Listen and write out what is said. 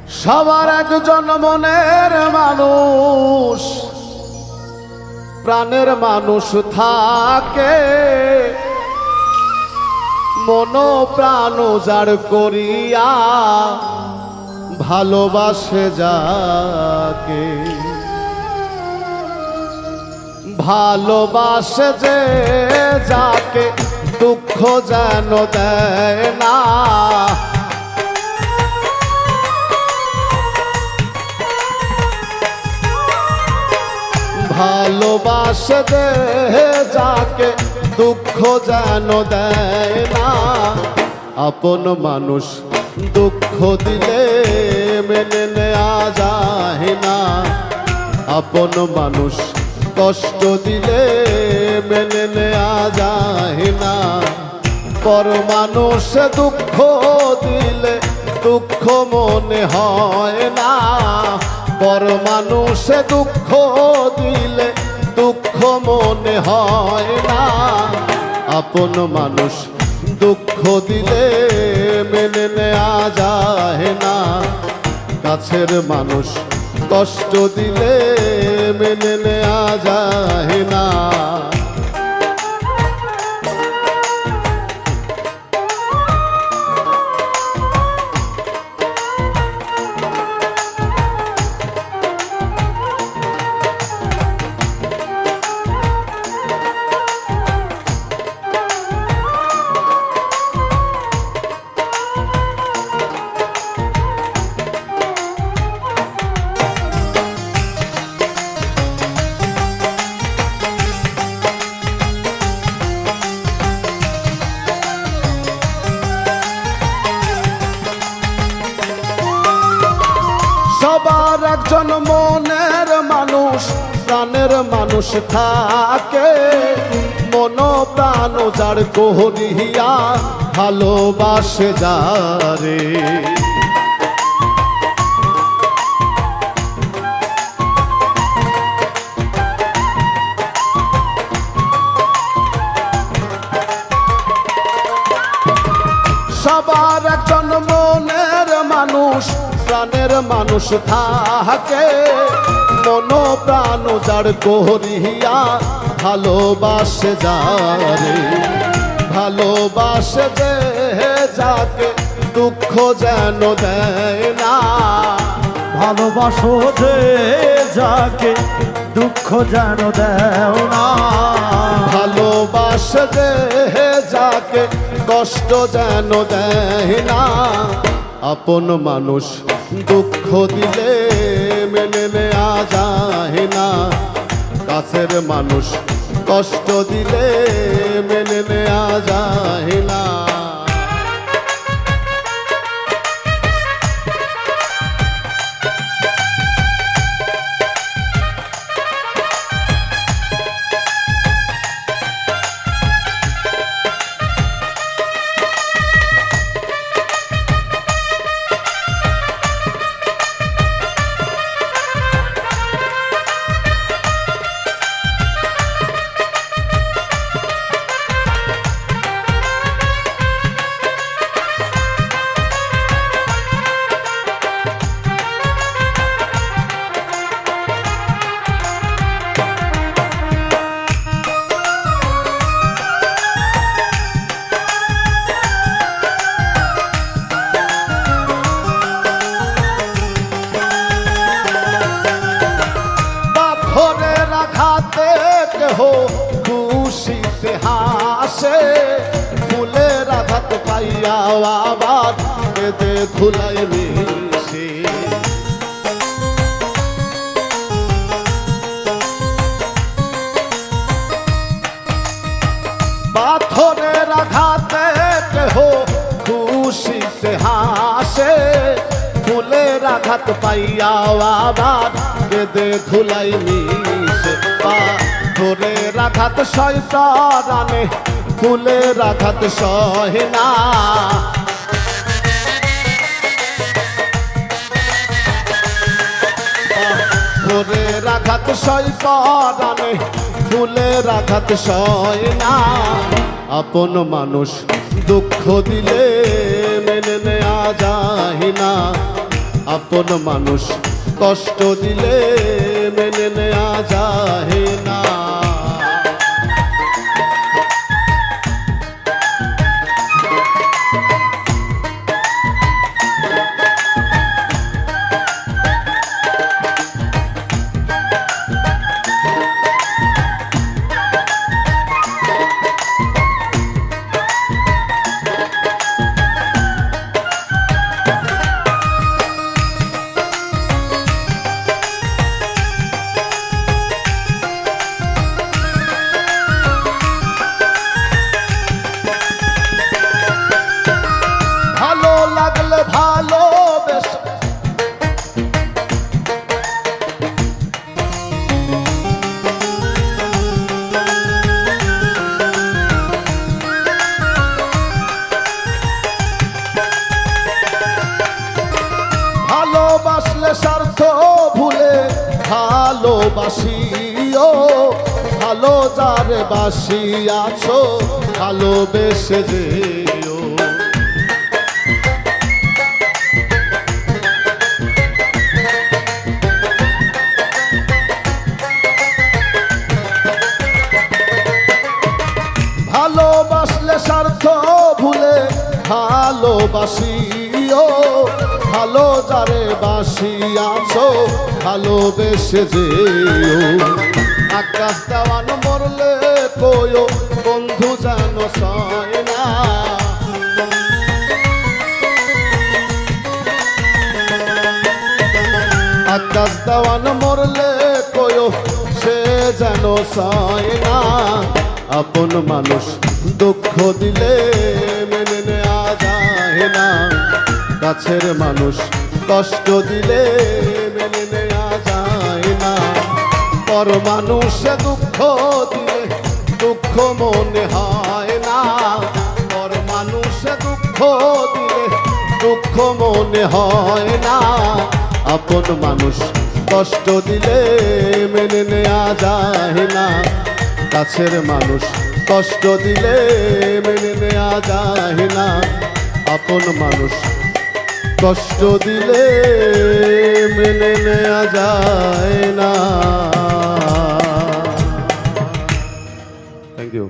সবার একজন মনের মানুষ, প্রাণের মানুষ থাকে, মন প্রাণ যার করিয়া ভালোবাসে যাকে। ভালোবাসে যে যাকে দুঃখ যেন দেয় না। ভালোবাসে যে যাকে দুঃখ যেন দেয় না। আপন মানুষ দুঃখ দিলে মেনে নেওয়া যায় না। আপন মানুষ কষ্ট দিলে মেনে নেওয়া যায় না। পর মানুষ দুঃখ দিলে দুঃখ মনে হয় না। পর মানুষ দুঃখ দিলে দুঃখ মনে হয় না। আপন মানুষ দুঃখ দিলে মেনে নেওয়া যায় না। কাছের মানুষ কষ্ট দিলে মেনে নেওয়া যায় না। সবার একজন মনের মানুষ, প্রাণের মানুষ থাকে, মন প্রাণ যার করিয়া ভালোবাসে যারে। সবার একজন মনের মানুষ, প্রাণের মানুষ থাকে, মন প্রাণ যার করিয়া ভালোবাসে যারে। ভালোবাসে যে যাকে দুঃখ যেন দেয় না। ভালোবাসো যে যাকে দুঃখ যেন দেও না। ভালোবাসে যে যাকে কষ্ট যেন দেয় না। আপন মানুষ দুঃখ দিলে মেনে নেওয়া যায় না। কাছের মানুষ কষ্ট দিলে মেনে নেওয়া যায় না। খুশিতে হাসে, ফুলের আঘাত পাইয়া আবার কেঁদে ধুলায় মিশে। পাথরের আঘাতে কেহ খুশিতে হাসে, ফুলের আঘাত পাইয়া আবার কেঁদে ধুলায় মিশে। পাথরের আঘাত শয়তানে, ফুলের আঘাত সহে না। পাথরের আঘাত শয়তানে, ফুলের আঘাত সহে না। আপন মানুষ দুঃখ দিলে মেনে নেওয়া যায় না। আপন মানুষ কষ্ট দিলে মেনে নেওয়া যায় না। ভালো লাগলে ভালোবেসে ভালোবাসলে স্বার্থ ভুলে ভালোবাসিও, ভালো যারে বাসিয়াছো ভালোবেসে যেও। ভালোবাসলে স্বার্থ ভুলে ভালোবাসিও, ভালো যারে বাসিয়াছো ভালোবেসে যেও। আকাশ দেওয়ান মরলে কয়ো বন্ধু যেন সয় না, আকাশ দেওয়ান মরলে কয়ো সে যেন সয় না। আপন মানুষ দুঃখ দিলে মেনে নেওয়া যায় না, কাছের মানুষ কষ্ট দিলে মেনে নেওয়া যায় না। পর মানুষে দুঃখ দিলে দুঃখ মনে হয় না, পর মানুষে দুঃখ দিলে দুঃখ মনে হয় না। আপন মানুষ কষ্ট দিলে মেনে নেওয়া যায় না, কাছের মানুষ কষ্ট দিলে মেনে নেওয়া যায় না। আপন মানুষ কষ্ট দিলে মেনে নেওয়া যায় না। Thank you.